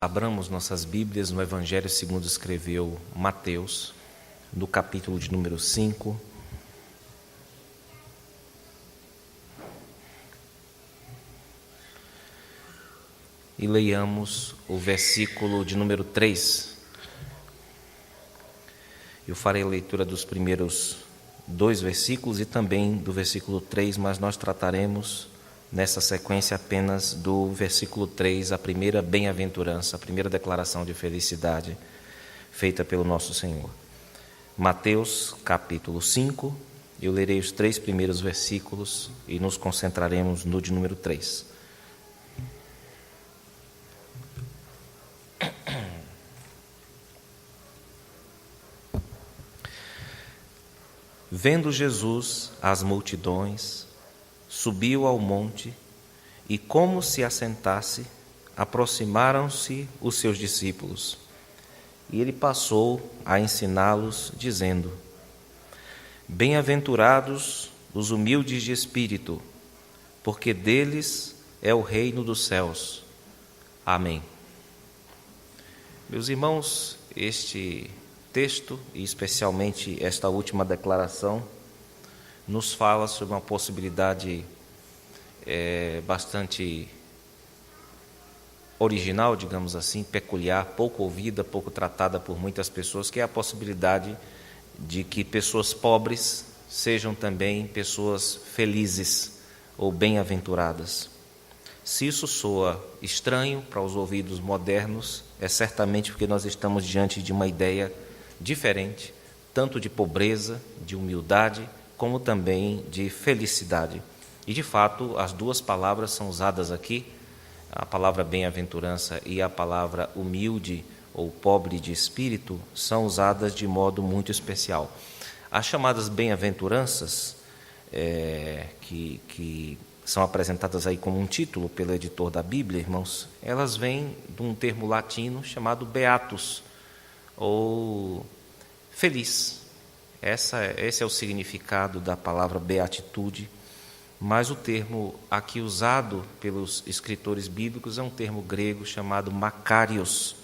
Abramos nossas Bíblias no Evangelho segundo escreveu Mateus, no capítulo de número 5. E leiamos o versículo de número 3. Eu farei a leitura dos primeiros 2 versículos e também do versículo 3, mas nós trataremos nessa sequência apenas do versículo 3, a primeira bem-aventurança, a primeira declaração de felicidade feita pelo nosso Senhor. Mateus, capítulo 5, eu lerei os 3 primeiros versículos e nos concentraremos no de número 3. Vendo Jesus as multidões, subiu ao monte e, como se assentasse, aproximaram-se os seus discípulos. E ele passou a ensiná-los, dizendo: Bem-aventurados os humildes de espírito, porque deles é o reino dos céus. Amém. Meus irmãos, este texto, e especialmente esta última declaração, nos fala sobre uma possibilidade bastante original, digamos assim, peculiar, pouco ouvida, pouco tratada por muitas pessoas, que é a possibilidade de que pessoas pobres sejam também pessoas felizes ou bem-aventuradas. Se isso soa estranho para os ouvidos modernos, é certamente porque nós estamos diante de uma ideia diferente, tanto de pobreza, de humildade, como também de felicidade. E, de fato, as duas palavras são usadas aqui, a palavra bem-aventurança e a palavra humilde ou pobre de espírito, são usadas de modo muito especial. As chamadas bem-aventuranças, que são apresentadas aí como um título pelo editor da Bíblia, irmãos, elas vêm de um termo latino chamado beatus, ou feliz. Esse é o significado da palavra beatitude, mas o termo aqui usado pelos escritores bíblicos é um termo grego chamado makarios,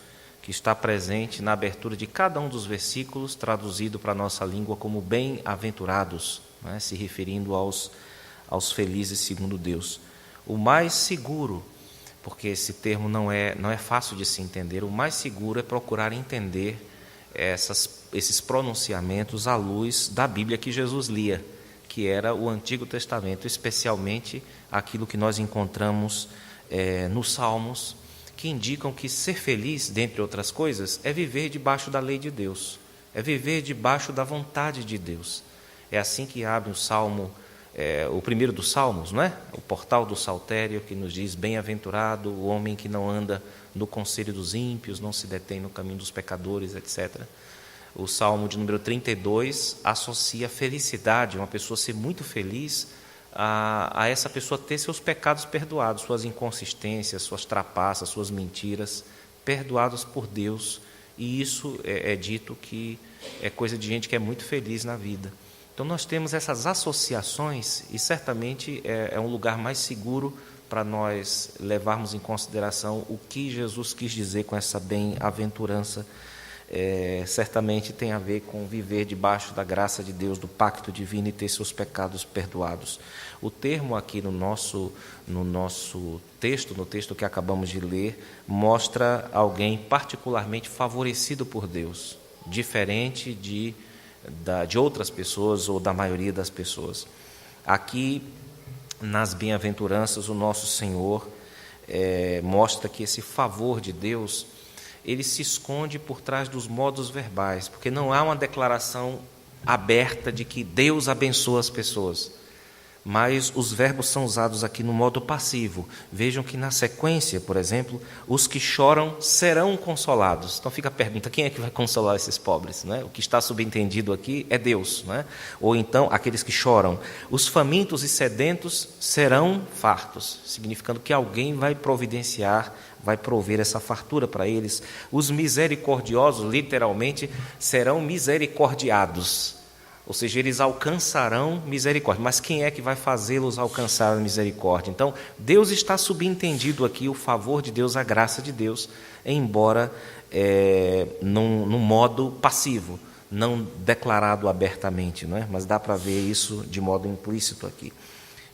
que está presente na abertura de cada um dos versículos, traduzido para a nossa língua como bem-aventurados, né, se referindo aos felizes segundo Deus. O mais seguro, porque esse termo não é fácil de se entender, o mais seguro é procurar entender esses pronunciamentos à luz da Bíblia que Jesus lia, que era o Antigo Testamento, especialmente aquilo que nós encontramos nos Salmos, que indicam que ser feliz, dentre outras coisas, é viver debaixo da lei de Deus, é viver debaixo da vontade de Deus. É assim que abre o Salmo, o primeiro dos Salmos, não é? O portal do Saltério, que nos diz: bem-aventurado o homem que não anda no conselho dos ímpios, não se detém no caminho dos pecadores, etc. O Salmo de número 32 associa felicidade, uma pessoa ser muito feliz, a essa pessoa ter seus pecados perdoados, suas inconsistências, suas trapaças, suas mentiras, perdoados por Deus. E isso é dito que é coisa de gente que é muito feliz na vida. Então nós temos essas associações e certamente é um lugar mais seguro para nós levarmos em consideração o que Jesus quis dizer com essa bem-aventurança. Certamente tem a ver com viver debaixo da graça de Deus, do pacto divino, e ter seus pecados perdoados. O termo aqui no nosso texto, no texto que acabamos de ler, mostra alguém particularmente favorecido por Deus, diferente de outras pessoas ou da maioria das pessoas. Aqui, nas bem-aventuranças, o nosso Senhor mostra que esse favor de Deus, ele se esconde por trás dos modos verbais, porque não há uma declaração aberta de que Deus abençoa as pessoas, mas os verbos são usados aqui no modo passivo. Vejam que na sequência, por exemplo, os que choram serão consolados. Então fica a pergunta: quem é que vai consolar esses pobres? Não é? O que está subentendido aqui é Deus. Não é? Ou então, aqueles que choram. Os famintos e sedentos serão fartos, significando que alguém vai providenciar, vai prover essa fartura para eles. Os misericordiosos, literalmente, serão misericordiados. Ou seja, eles alcançarão misericórdia. Mas quem é que vai fazê-los alcançar a misericórdia? Então, Deus está subentendido aqui, o favor de Deus, a graça de Deus, embora num modo passivo, não declarado abertamente, não é? Mas dá para ver isso de modo implícito aqui.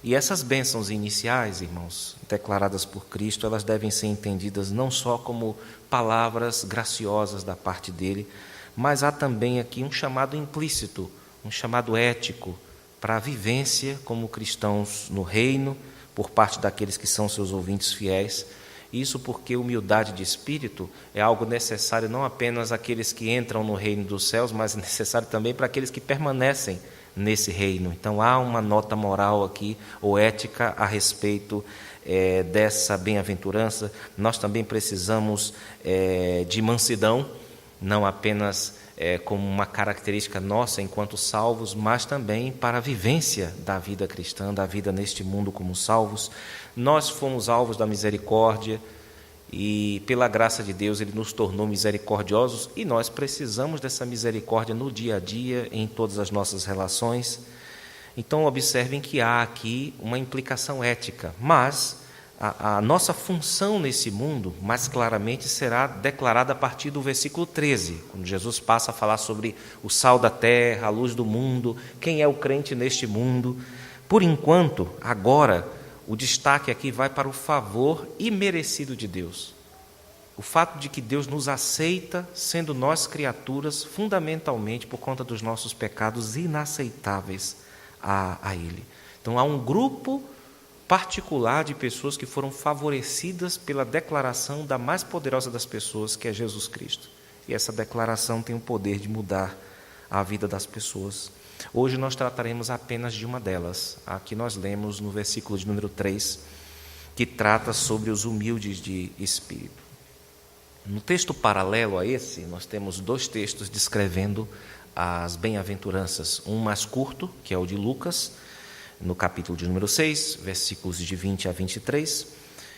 E essas bênçãos iniciais, irmãos, declaradas por Cristo, elas devem ser entendidas não só como palavras graciosas da parte dele, mas há também aqui um chamado implícito, um chamado ético para a vivência como cristãos no reino, por parte daqueles que são seus ouvintes fiéis. Isso porque humildade de espírito é algo necessário não apenas àqueles que entram no reino dos céus, mas necessário também para aqueles que permanecem nesse reino. Então há uma nota moral aqui, ou ética, a respeito dessa bem-aventurança. Nós também precisamos de mansidão, não apenas como uma característica nossa enquanto salvos, mas também para a vivência da vida cristã, da vida neste mundo como salvos. Nós fomos alvos da misericórdia e, pela graça de Deus, Ele nos tornou misericordiosos e nós precisamos dessa misericórdia no dia a dia, em todas as nossas relações. Então, observem que há aqui uma implicação ética, mas a nossa função nesse mundo, mais claramente, será declarada a partir do versículo 13, quando Jesus passa a falar sobre o sal da terra, a luz do mundo, quem é o crente neste mundo. Por enquanto, agora, o destaque aqui vai para o favor imerecido de Deus. O fato de que Deus nos aceita, sendo nós criaturas, fundamentalmente por conta dos nossos pecados inaceitáveis a Ele. Então, há um grupo particular de pessoas que foram favorecidas pela declaração da mais poderosa das pessoas, que é Jesus Cristo. E essa declaração tem o poder de mudar a vida das pessoas. Hoje nós trataremos apenas de uma delas, a que nós lemos no versículo de número 3, que trata sobre os humildes de espírito. No texto paralelo a esse, nós temos dois textos descrevendo as bem-aventuranças. Um mais curto, que é o de Lucas, no capítulo de número 6, versículos de 20 a 23,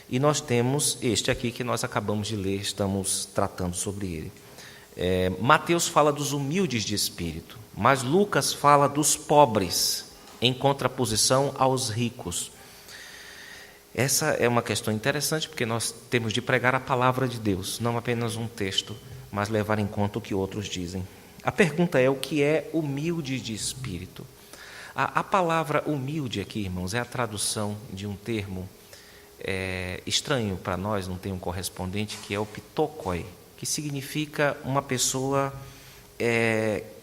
e nós temos este aqui que nós acabamos de ler, estamos tratando sobre ele. Mateus fala dos humildes de espírito, mas Lucas fala dos pobres, em contraposição aos ricos. Essa é uma questão interessante, porque nós temos de pregar a palavra de Deus, não apenas um texto, mas levar em conta o que outros dizem. A pergunta é: o que é humilde de espírito? A palavra humilde aqui, irmãos, é a tradução de um termo estranho para nós, não tem um correspondente, que é o pitokoi, que significa uma pessoa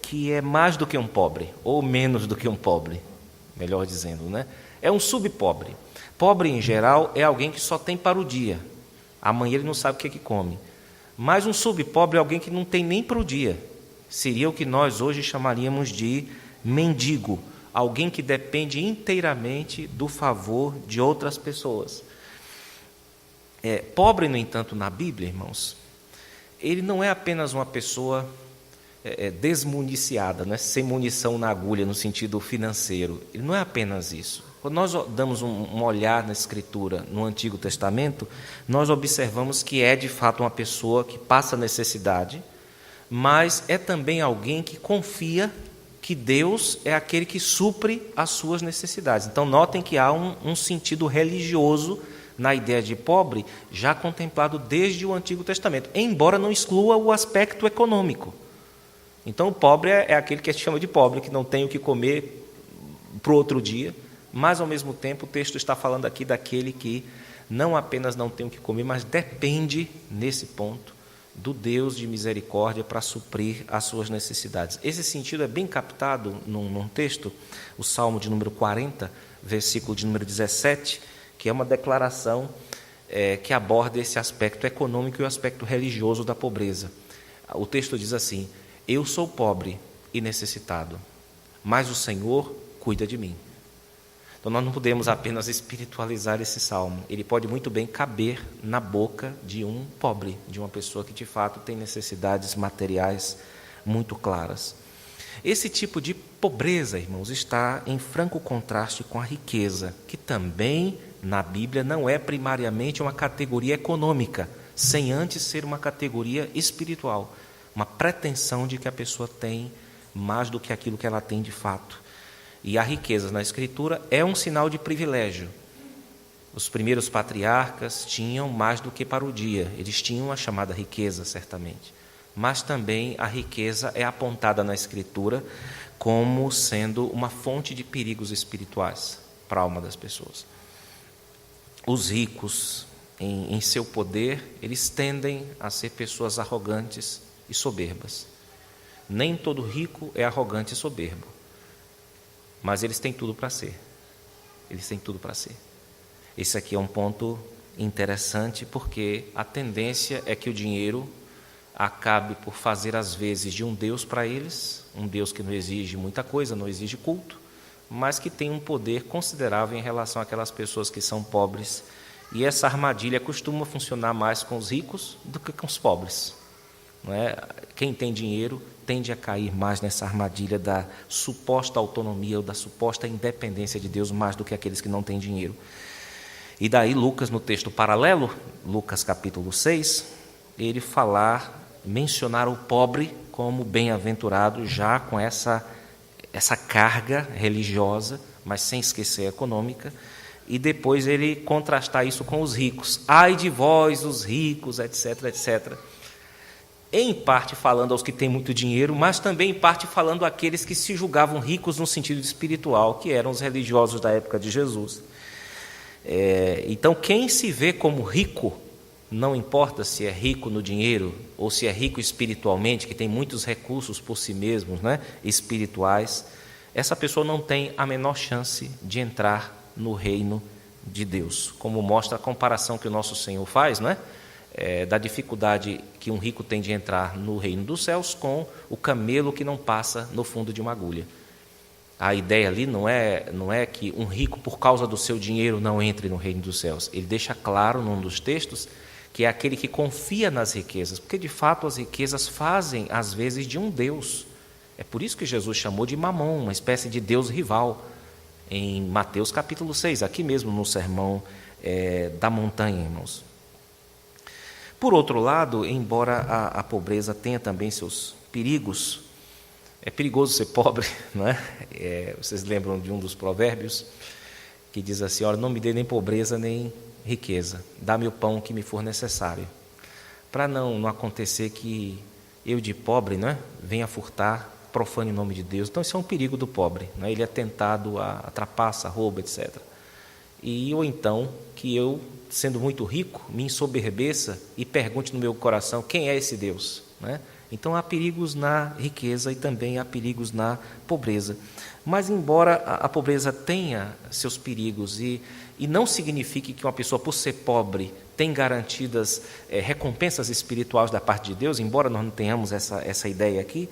que é mais do que um pobre, ou menos do que um pobre, melhor dizendo, né? É um subpobre. Pobre, em geral, é alguém que só tem para o dia. Amanhã ele não sabe o que come. Mas um subpobre é alguém que não tem nem para o dia. Seria o que nós hoje chamaríamos de mendigo. Alguém que depende inteiramente do favor de outras pessoas. Pobre, no entanto, na Bíblia, irmãos, ele não é apenas uma pessoa desmuniciada, né? Sem munição na agulha, no sentido financeiro. Ele não é apenas isso. Quando nós damos um olhar na Escritura, no Antigo Testamento, nós observamos que é, de fato, uma pessoa que passa necessidade, mas é também alguém que confia que Deus é aquele que supre as suas necessidades. Então, notem que há um sentido religioso na ideia de pobre, já contemplado desde o Antigo Testamento, embora não exclua o aspecto econômico. Então, o pobre é aquele que a gente chama de pobre, que não tem o que comer para o outro dia, mas, ao mesmo tempo, o texto está falando aqui daquele que não apenas não tem o que comer, mas depende, nesse ponto, do Deus de misericórdia para suprir as suas necessidades. Esse sentido é bem captado num texto, o Salmo de número 40, versículo de número 17, que é uma declaração que aborda esse aspecto econômico e o aspecto religioso da pobreza. O texto diz assim: eu sou pobre e necessitado, mas o Senhor cuida de mim. Então, nós não podemos apenas espiritualizar esse salmo. Ele pode muito bem caber na boca de um pobre, de uma pessoa que, de fato, tem necessidades materiais muito claras. Esse tipo de pobreza, irmãos, está em franco contraste com a riqueza, que também, na Bíblia, não é primariamente uma categoria econômica, sem antes ser uma categoria espiritual, uma pretensão de que a pessoa tem mais do que aquilo que ela tem de fato. E a riqueza na Escritura é um sinal de privilégio. Os primeiros patriarcas tinham mais do que para o dia, eles tinham a chamada riqueza, certamente. Mas também a riqueza é apontada na Escritura como sendo uma fonte de perigos espirituais para a alma das pessoas. Os ricos, em seu poder, eles tendem a ser pessoas arrogantes e soberbas. Nem todo rico é arrogante e soberbo, mas eles têm tudo para ser. Eles têm tudo para ser. Esse aqui é um ponto interessante, porque a tendência é que o dinheiro acabe por fazer, às vezes, de um Deus para eles, um Deus que não exige muita coisa, não exige culto, mas que tem um poder considerável em relação àquelas pessoas que são pobres. E essa armadilha costuma funcionar mais com os ricos do que com os pobres. Não é? Quem tem dinheiro tende a cair mais nessa armadilha da suposta autonomia ou da suposta independência de Deus, mais do que aqueles que não têm dinheiro. E daí Lucas, no texto paralelo, Lucas capítulo 6, ele mencionar o pobre como bem-aventurado, já com essa carga religiosa, mas sem esquecer a econômica, e depois ele contrastar isso com os ricos. Ai de vós, os ricos, etc, etc. Em parte falando aos que têm muito dinheiro, mas também em parte falando àqueles que se julgavam ricos no sentido espiritual, que eram os religiosos da época de Jesus. Então, quem se vê como rico, não importa se é rico no dinheiro ou se é rico espiritualmente, que tem muitos recursos por si mesmos, né, espirituais, essa pessoa não tem a menor chance de entrar no reino de Deus, como mostra a comparação que o nosso Senhor faz, né, da dificuldade que um rico tem de entrar no reino dos céus com o camelo que não passa no fundo de uma agulha. A ideia ali não é que um rico, por causa do seu dinheiro, não entre no reino dos céus. Ele deixa claro num dos textos que é aquele que confia nas riquezas, porque de fato as riquezas fazem, às vezes, de um Deus. É por isso que Jesus chamou de Mamon, uma espécie de Deus rival, em Mateus capítulo 6, aqui mesmo no sermão da montanha, irmãos. Por outro lado, embora a pobreza tenha também seus perigos, é perigoso ser pobre, não é? Vocês lembram de um dos provérbios que diz assim: olha, não me dê nem pobreza nem riqueza, dá-me o pão que me for necessário, para não acontecer que eu de pobre, não é, venha furtar, profane o nome de Deus. Então isso é um perigo do pobre, não é? Ele é tentado a trapaça, rouba, etc. Ou então que eu, sendo muito rico, me ensoberbeça e pergunte no meu coração quem é esse Deus, não é? Então há perigos na riqueza e também há perigos na pobreza. Mas embora a pobreza tenha seus perigos e não signifique que uma pessoa, por ser pobre, tem garantidas recompensas espirituais da parte de Deus, embora nós não tenhamos essa ideia aqui,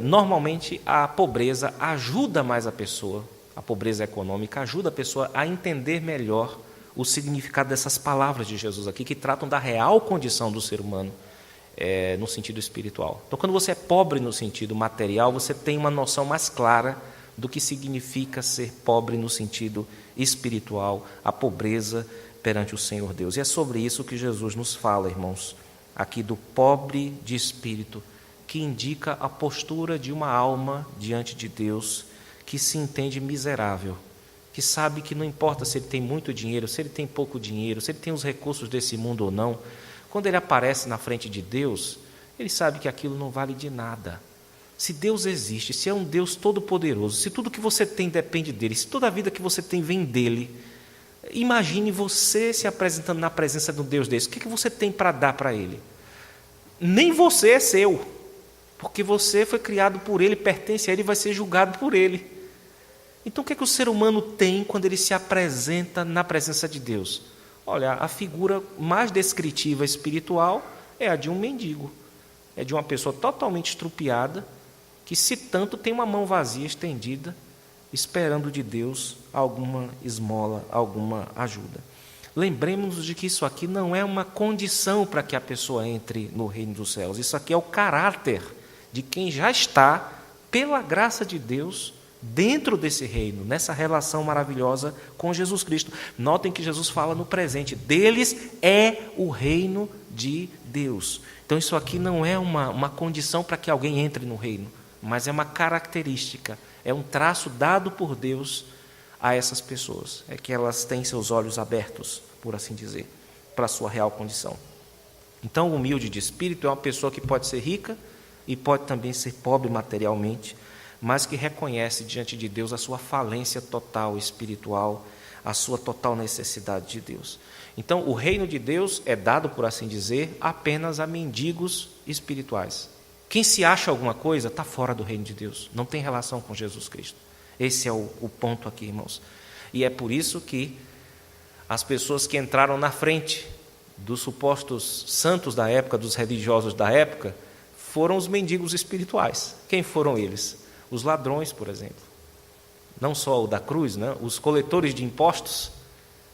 normalmente a pobreza ajuda mais a pessoa, a pobreza econômica ajuda a pessoa a entender melhor o significado dessas palavras de Jesus aqui, que tratam da real condição do ser humano, no sentido espiritual. Então, quando você é pobre no sentido material, você tem uma noção mais clara do que significa ser pobre no sentido espiritual, a pobreza perante o Senhor Deus. E é sobre isso que Jesus nos fala, irmãos, aqui do pobre de espírito, que indica a postura de uma alma diante de Deus, que se entende miserável, que sabe que não importa se ele tem muito dinheiro, se ele tem pouco dinheiro, se ele tem os recursos desse mundo ou não, quando ele aparece na frente de Deus, ele sabe que aquilo não vale de nada. Se Deus existe, se é um Deus todo-poderoso, se tudo que você tem depende dele, se toda a vida que você tem vem dele, imagine você se apresentando na presença de um Deus desse. O que você tem para dar para ele? Nem você é seu, porque você foi criado por ele, pertence a ele e vai ser julgado por ele. Então o que o ser humano tem quando ele se apresenta na presença de Deus? Olha, a figura mais descritiva espiritual é a de um mendigo, é de uma pessoa totalmente estrupiada, que se tanto tem uma mão vazia estendida, esperando de Deus alguma esmola, alguma ajuda. Lembremos-nos de que isso aqui não é uma condição para que a pessoa entre no reino dos céus, isso aqui é o caráter de quem já está, pela graça de Deus, dentro desse reino, nessa relação maravilhosa com Jesus Cristo. Notem que Jesus fala no presente, deles é o reino de Deus. Então isso aqui não é uma condição para que alguém entre no reino. mas é uma característica, é um traço dado por Deus a essas pessoas, é que elas têm seus olhos abertos, por assim dizer, para a sua real condição. Então, o humilde de espírito é uma pessoa que pode ser rica e pode também ser pobre materialmente, mas que reconhece diante de Deus a sua falência total espiritual, a sua total necessidade de Deus. Então, o reino de Deus é dado, por assim dizer, apenas a mendigos espirituais. Quem se acha alguma coisa está fora do reino de Deus, não tem relação com Jesus Cristo. Esse é o ponto aqui, irmãos. E é por isso que as pessoas que entraram na frente dos supostos santos da época, dos religiosos da época, foram os mendigos espirituais. Quem foram eles? Os ladrões, por exemplo. Não só o da cruz, né? Os coletores de impostos,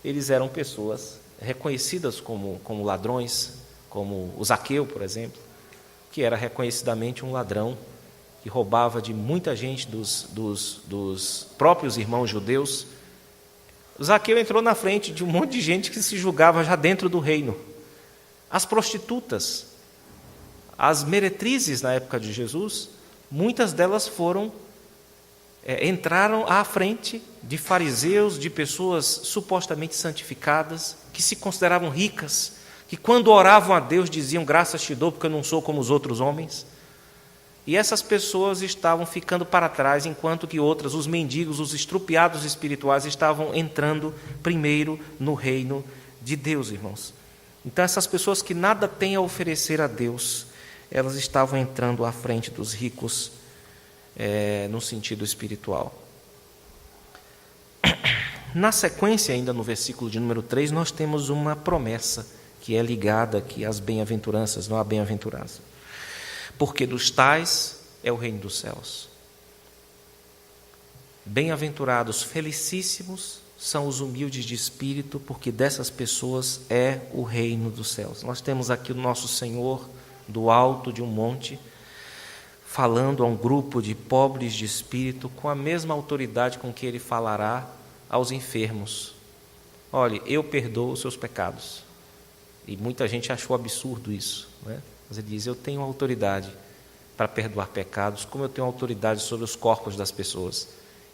eles eram pessoas reconhecidas como ladrões, como o Zaqueu, por exemplo, que era reconhecidamente um ladrão, que roubava de muita gente dos próprios irmãos judeus. O Zaqueu entrou na frente de um monte de gente que se julgava já dentro do reino. As prostitutas, as meretrizes na época de Jesus, muitas delas entraram à frente de fariseus, de pessoas supostamente santificadas, que se consideravam ricas, que quando oravam a Deus diziam: graças te dou porque eu não sou como os outros homens. E essas pessoas estavam ficando para trás, enquanto que outras, os mendigos, os estrupiados espirituais, estavam entrando primeiro no reino de Deus, irmãos. Então, essas pessoas que nada têm a oferecer a Deus, elas estavam entrando à frente dos ricos, no sentido espiritual. Na sequência, ainda no versículo de número 3, nós temos uma promessa que é ligada aqui às bem-aventuranças, não à bem-aventurança. Porque dos tais é o reino dos céus. Bem-aventurados, felicíssimos são os humildes de espírito, porque dessas pessoas é o reino dos céus. Nós temos aqui o nosso Senhor, do alto de um monte, falando a um grupo de pobres de espírito, com a mesma autoridade com que Ele falará aos enfermos. Olhe, eu perdoo os seus pecados. E muita gente achou absurdo isso, né? Mas Ele diz: eu tenho autoridade para perdoar pecados, como eu tenho autoridade sobre os corpos das pessoas.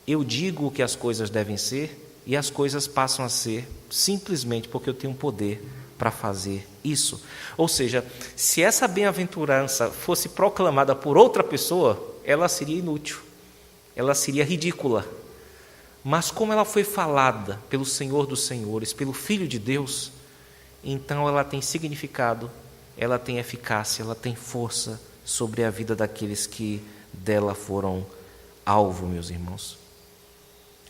Eu digo o que as coisas devem ser, e as coisas passam a ser simplesmente porque eu tenho poder para fazer isso. Ou seja, se essa bem-aventurança fosse proclamada por outra pessoa, ela seria inútil, ela seria ridícula. Mas como ela foi falada pelo Senhor dos Senhores, pelo Filho de Deus, então ela tem significado, ela tem eficácia, ela tem força sobre a vida daqueles que dela foram alvo, meus irmãos.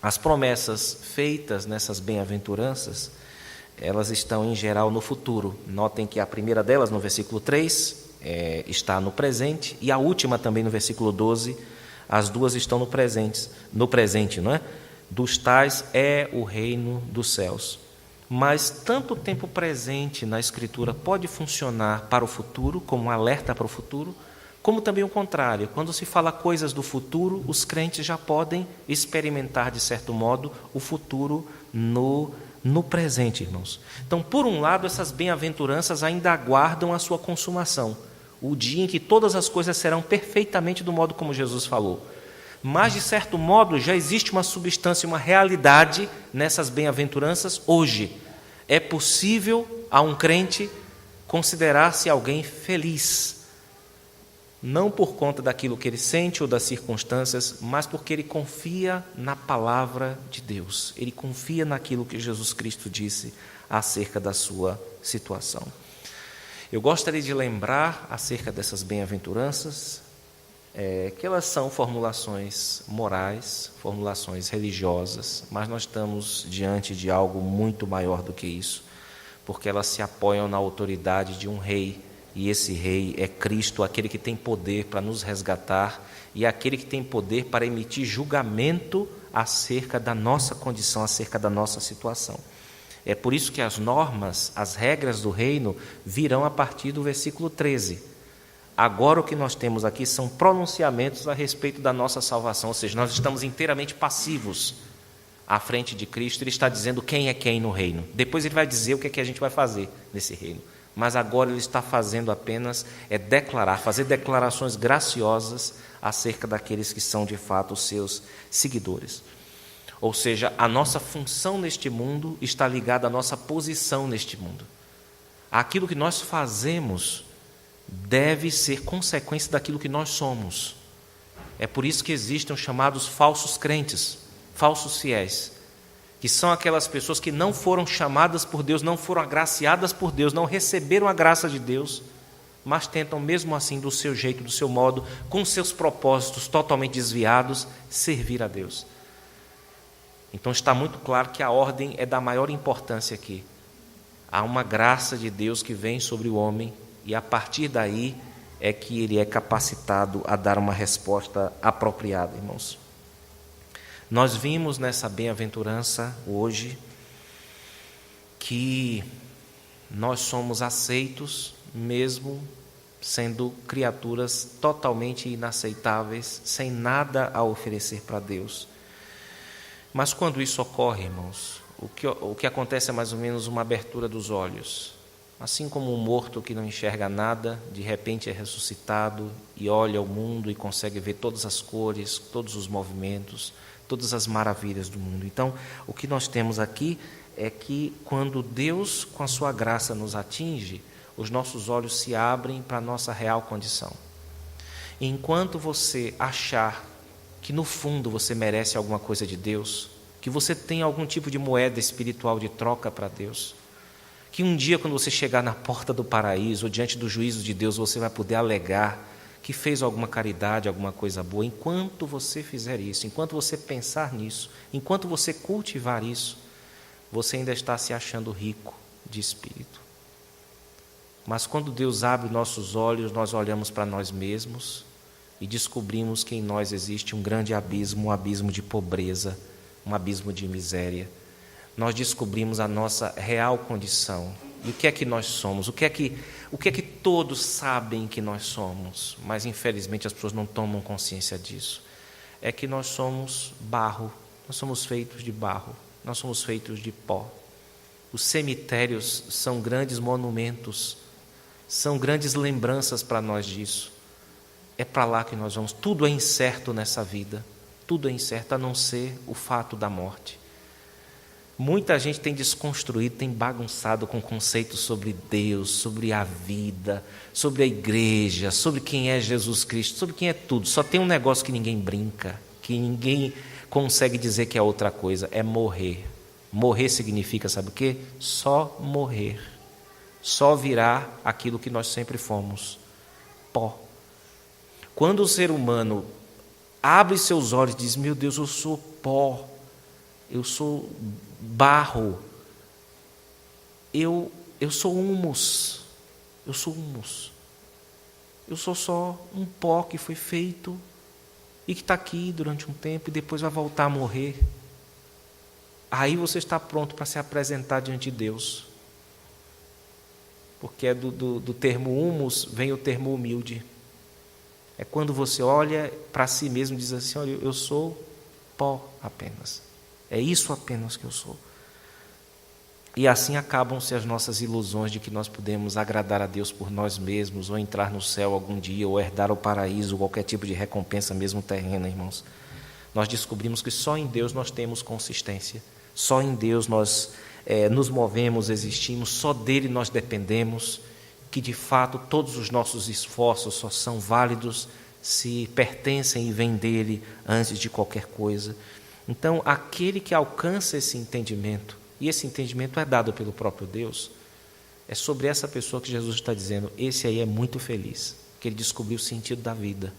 As promessas feitas nessas bem-aventuranças, elas estão em geral no futuro. Notem que a primeira delas, no versículo 3, está no presente, e a última também no versículo 12, as duas estão no presente, não é? Dos tais é o reino dos céus. Mas tanto o tempo presente na Escritura pode funcionar para o futuro, como um alerta para o futuro, como também o contrário. Quando se fala coisas do futuro, os crentes já podem experimentar, de certo modo, o futuro no presente, irmãos. Então, por um lado, essas bem-aventuranças ainda aguardam a sua consumação, o dia em que todas as coisas serão perfeitamente do modo como Jesus falou. Mas, de certo modo, já existe uma substância, uma realidade nessas bem-aventuranças hoje. É possível a um crente considerar-se alguém feliz, não por conta daquilo que ele sente ou das circunstâncias, mas porque ele confia na palavra de Deus. Ele confia naquilo que Jesus Cristo disse acerca da sua situação. Eu gostaria de lembrar acerca dessas bem-aventuranças, que elas são formulações morais, formulações religiosas, mas nós estamos diante de algo muito maior do que isso, porque elas se apoiam na autoridade de um rei, e esse rei é Cristo, aquele que tem poder para nos resgatar e aquele que tem poder para emitir julgamento acerca da nossa condição, acerca da nossa situação. É por isso que as normas, as regras do reino virão a partir do versículo 13. Agora o que nós temos aqui são pronunciamentos a respeito da nossa salvação, ou seja, nós estamos inteiramente passivos à frente de Cristo. Ele está dizendo quem é quem no reino. Depois ele vai dizer o que é que a gente vai fazer nesse reino. mas agora ele está fazendo apenas fazer declarações graciosas acerca daqueles que são de fato os seus seguidores. Ou seja, a nossa função neste mundo está ligada à nossa posição neste mundo. Aquilo que nós fazemos deve ser consequência daquilo que nós somos. É por isso que existem os chamados falsos crentes, falsos fiéis, que são aquelas pessoas que não foram chamadas por Deus, não foram agraciadas por Deus, não receberam a graça de Deus, mas tentam mesmo assim, do seu jeito, do seu modo, com seus propósitos totalmente desviados, servir a Deus. Então está muito claro que a ordem é da maior importância aqui. Há uma graça de Deus que vem sobre o homem e a partir daí é que ele é capacitado a dar uma resposta apropriada, irmãos. Nós vimos nessa bem-aventurança hoje que nós somos aceitos mesmo sendo criaturas totalmente inaceitáveis, sem nada a oferecer para Deus. Mas quando isso ocorre, irmãos, o que acontece é mais ou menos uma abertura dos olhos. Assim como um morto que não enxerga nada, de repente é ressuscitado e olha o mundo e consegue ver todas as cores, todos os movimentos, todas as maravilhas do mundo. Então, o que nós temos aqui é que quando Deus, com a sua graça, nos atinge, os nossos olhos se abrem para a nossa real condição. E enquanto você achar que no fundo você merece alguma coisa de Deus, que você tem algum tipo de moeda espiritual de troca para Deus, que um dia quando você chegar na porta do paraíso ou diante do juízo de Deus, você vai poder alegar que fez alguma caridade, alguma coisa boa. Enquanto você fizer isso, enquanto você pensar nisso, enquanto você cultivar isso, você ainda está se achando rico de espírito. Mas quando Deus abre nossos olhos, nós olhamos para nós mesmos e descobrimos que em nós existe um grande abismo, um abismo de pobreza, um abismo de miséria. Nós descobrimos a nossa real condição. E o que é que nós somos? O que é que todos sabem que nós somos, mas infelizmente as pessoas não tomam consciência disso? É que nós somos barro, nós somos feitos de barro, nós somos feitos de pó. Os cemitérios são grandes monumentos, são grandes lembranças para nós disso. É para lá que nós vamos. Tudo é incerto nessa vida, tudo é incerto a não ser o fato da morte. Muita gente tem desconstruído, tem bagunçado com conceitos sobre Deus, sobre a vida, sobre a igreja, sobre quem é Jesus Cristo, sobre quem é tudo. Só tem um negócio que ninguém brinca, que ninguém consegue dizer que é outra coisa, é morrer. Morrer significa, sabe o quê? Só morrer. Só virar aquilo que nós sempre fomos, pó. Quando o ser humano abre seus olhos e diz, meu Deus, eu sou pó, eu sou barro, eu sou humus, eu sou só um pó que foi feito e que está aqui durante um tempo e depois vai voltar a morrer. Aí você está pronto para se apresentar diante de Deus, porque é do termo humus vem o termo humilde. É quando você olha para si mesmo e diz assim, olha, eu sou pó apenas. É isso apenas que eu sou. E assim acabam-se as nossas ilusões de que nós podemos agradar a Deus por nós mesmos, ou entrar no céu algum dia, ou herdar o paraíso, ou qualquer tipo de recompensa, mesmo terrena, irmãos. Nós descobrimos que só em Deus nós temos consistência. Só em Deus nós nos movemos, existimos, só dele nós dependemos, que de fato todos os nossos esforços só são válidos se pertencem e vêm dele antes de qualquer coisa. Então, aquele que alcança esse entendimento, e esse entendimento é dado pelo próprio Deus, é sobre essa pessoa que Jesus está dizendo, esse aí é muito feliz, que ele descobriu o sentido da vida.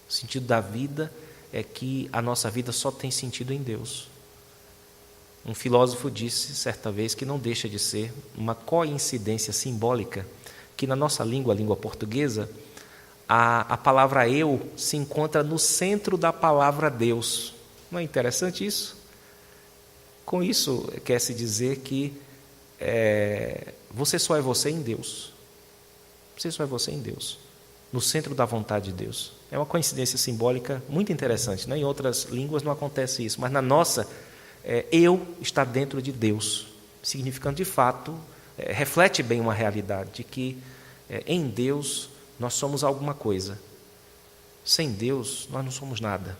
O sentido da vida é que a nossa vida só tem sentido em Deus. Um filósofo disse certa vez que não deixa de ser uma coincidência simbólica, que na nossa língua, a língua portuguesa, a palavra eu se encontra no centro da palavra Deus. Não é interessante isso? Com isso, quer-se dizer que você só é você em Deus. Você só é você em Deus, no centro da vontade de Deus. É uma coincidência simbólica muito interessante, né? Em outras línguas não acontece isso, mas na nossa, eu está dentro de Deus, significando de fato reflete bem uma realidade de que em Deus nós somos alguma coisa. Sem Deus nós não somos nada.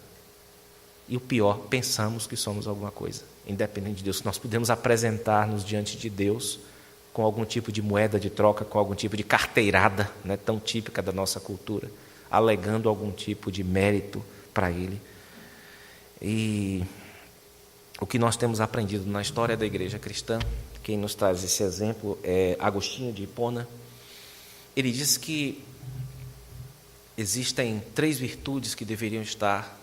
E o pior, pensamos que somos alguma coisa. Independente de Deus, nós podemos apresentar-nos diante de Deus com algum tipo de moeda de troca, com algum tipo de carteirada, né, tão típica da nossa cultura, alegando algum tipo de mérito para Ele. E o que nós temos aprendido na história da igreja cristã, quem nos traz esse exemplo é Agostinho de Hipona. Ele diz que existem 3 virtudes que deveriam estar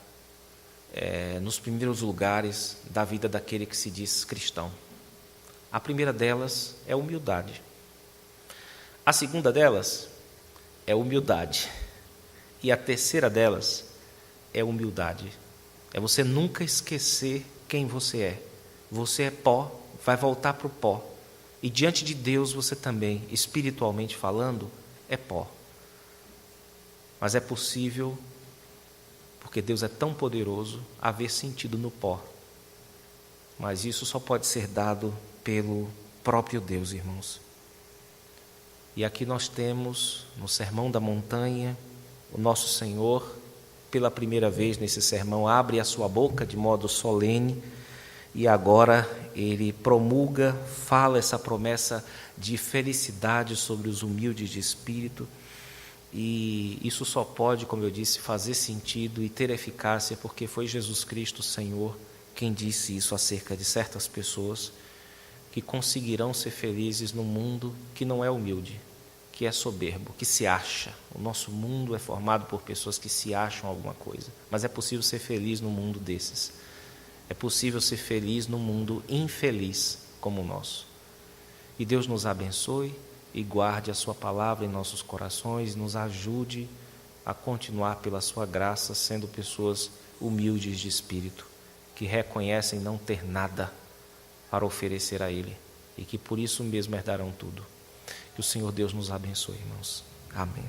nos primeiros lugares da vida daquele que se diz cristão. A primeira delas é humildade. A segunda delas é humildade. E a terceira delas é humildade. É você nunca esquecer quem você é. Você é pó, vai voltar para o pó. E diante de Deus você também, espiritualmente falando, é pó. Mas é possível, porque Deus é tão poderoso, haver sentido no pó. Mas isso só pode ser dado pelo próprio Deus, irmãos. E aqui nós temos, no Sermão da Montanha, o nosso Senhor, pela primeira vez nesse sermão, abre a sua boca de modo solene e agora Ele promulga, fala essa promessa de felicidade sobre os humildes de espírito. E isso só pode, como eu disse, fazer sentido e ter eficácia porque foi Jesus Cristo, o Senhor, quem disse isso acerca de certas pessoas que conseguirão ser felizes num mundo que não é humilde, que é soberbo, que se acha. O nosso mundo é formado por pessoas que se acham alguma coisa, mas é possível ser feliz num mundo desses. É possível ser feliz num mundo infeliz como o nosso. E Deus nos abençoe e guarde a sua palavra em nossos corações, nos ajude a continuar pela sua graça, sendo pessoas humildes de espírito, que reconhecem não ter nada para oferecer a Ele e que por isso mesmo herdarão tudo. Que o Senhor Deus nos abençoe, irmãos. Amém.